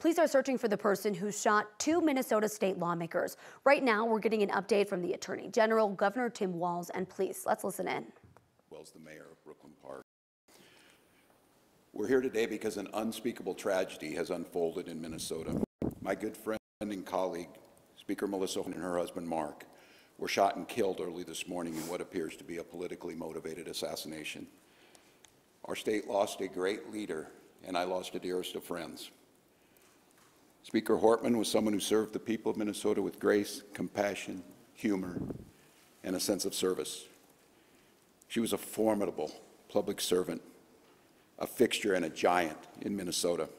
Police are searching for the person who shot 2 Minnesota state lawmakers. Right now, we're getting an update from the Attorney General, Governor Tim Walz, and police. Let's listen in. Wells, the mayor of Brooklyn Park. We're here today because an unspeakable tragedy has unfolded in Minnesota. My good friend and colleague, Speaker Melissa Hoffman and her husband Mark, were shot and killed early this morning in what appears to be a politically motivated assassination. Our state lost a great leader, and I lost a dearest of friends. Speaker Hortman was someone who served the people of Minnesota with grace, compassion, humor, and a sense of service. She was a formidable public servant, a fixture and a giant in Minnesota.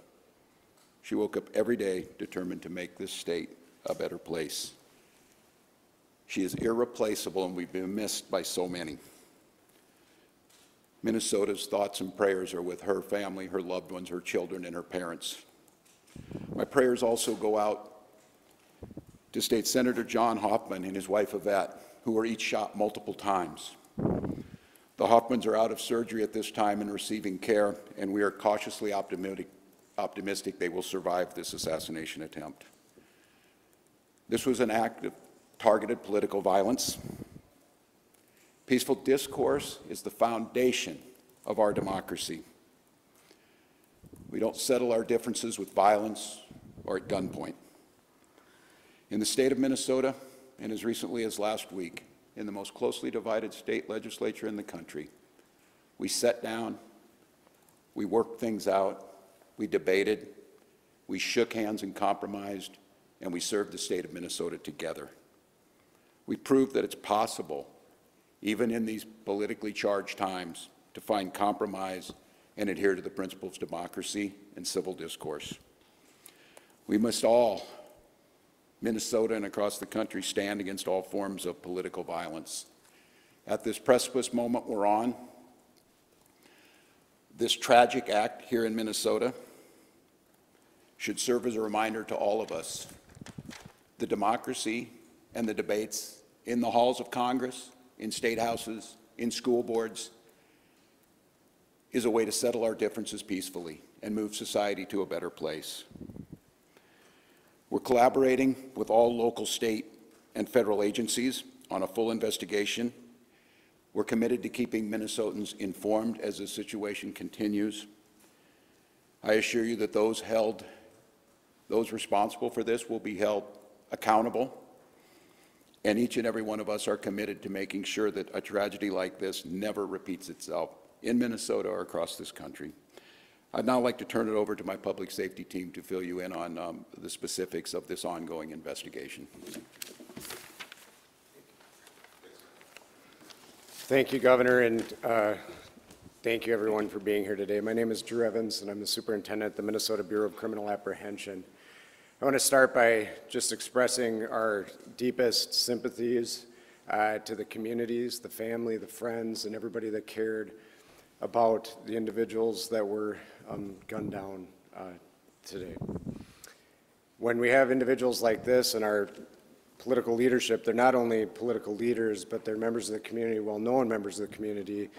She woke up every day determined to make this state a better place. She is irreplaceable, and we've been missed by so many. Minnesota's thoughts and prayers are with her family, her loved ones, her children, and her parents. My prayers also go out to State Senator John Hoffman and his wife Yvette, who were each shot multiple times. The Hoffmans are out of surgery at this time and receiving care, and we are cautiously optimistic they will survive this assassination attempt. This was an act of targeted political violence. Peaceful discourse is the foundation of our democracy. We don't settle our differences with violence or at gunpoint. In the state of Minnesota, and as recently as last week, in the most closely divided state legislature in the country, we sat down, we worked things out, we debated, we shook hands and compromised, and we served the state of Minnesota together. We proved that it's possible, even in these politically charged times, to find compromise and adhere to the principles of democracy and civil discourse. We must all, Minnesota and across the country, stand against all forms of political violence. At this precipice moment we're on, this tragic act here in Minnesota should serve as a reminder to all of us. The democracy and the debates in the halls of Congress, in state houses, in school boards, is a way to settle our differences peacefully and move society to a better place. We're collaborating with all local, state, and federal agencies on a full investigation. We're committed to keeping Minnesotans informed as the situation continues. I assure you that those responsible for this will be held accountable, and each and every one of us are committed to making sure that a tragedy like this never repeats itself in Minnesota or across this country. I'd now like to turn it over to my public safety team to fill you in on the specifics of this ongoing investigation. Thank you, Governor, and thank you everyone for being here today. My name is Drew Evans, and I'm the superintendent at the Minnesota Bureau of Criminal Apprehension. I want to start by just expressing our deepest sympathies to the communities, the family, the friends, and everybody that cared about the individuals that were gunned down today. When we have individuals like this in our political leadership, they're not only political leaders, but they're members of the community, well-known members of the community,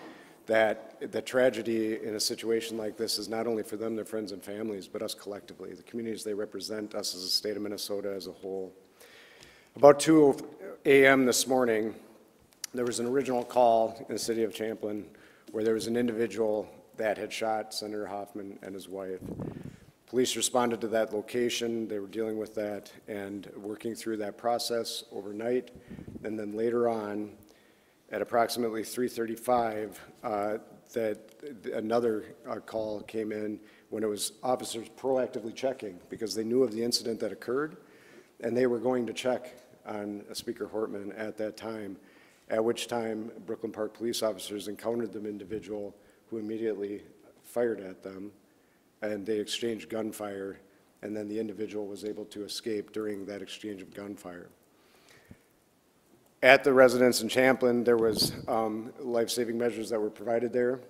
that the tragedy in a situation like this is not only for them, their friends and families, but us collectively, the communities they represent, us as a state of Minnesota as a whole. About 2 a.m. this morning, there was an original call in the city of Champlin where there was an individual that had shot Senator Hoffman and his wife. Police responded to that location. They were dealing with that and working through that process overnight. And then later on, at approximately 3:35, that another call came in when it was officers proactively checking because they knew of the incident that occurred, and they were going to check on Speaker Hortman at that time, at which time Brooklyn Park police officers encountered the individual who immediately fired at them, and they exchanged gunfire, and then the individual was able to escape during that exchange of gunfire. At the residence in Champlin, there was life-saving measures that were provided there.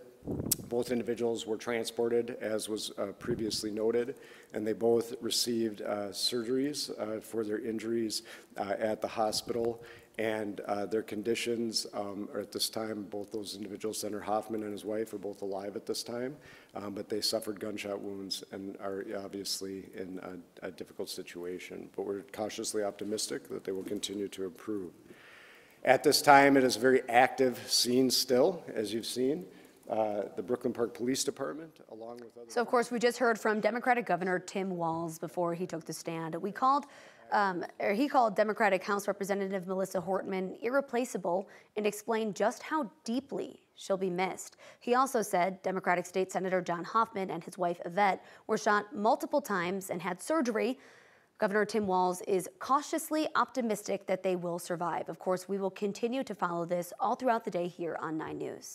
Both individuals were transported, as was previously noted, and they both received surgeries for their injuries at the hospital, And their conditions are at this time, both those individuals, Senator Hoffman and his wife, are both alive at this time, but they suffered gunshot wounds and are obviously in a difficult situation. But we're cautiously optimistic that they will continue to improve. At this time, it is a very active scene still, as you've seen. The Brooklyn Park Police Department, along with other... So, of course, we just heard from Democratic Governor Tim Walz before he took the stand. He called Democratic House Representative Melissa Hortman irreplaceable and explained just how deeply she'll be missed. He also said Democratic State Senator John Hoffman and his wife Yvette were shot multiple times and had surgery. Governor Tim Walz is cautiously optimistic that they will survive. Of course, we will continue to follow this all throughout the day here on 9 News.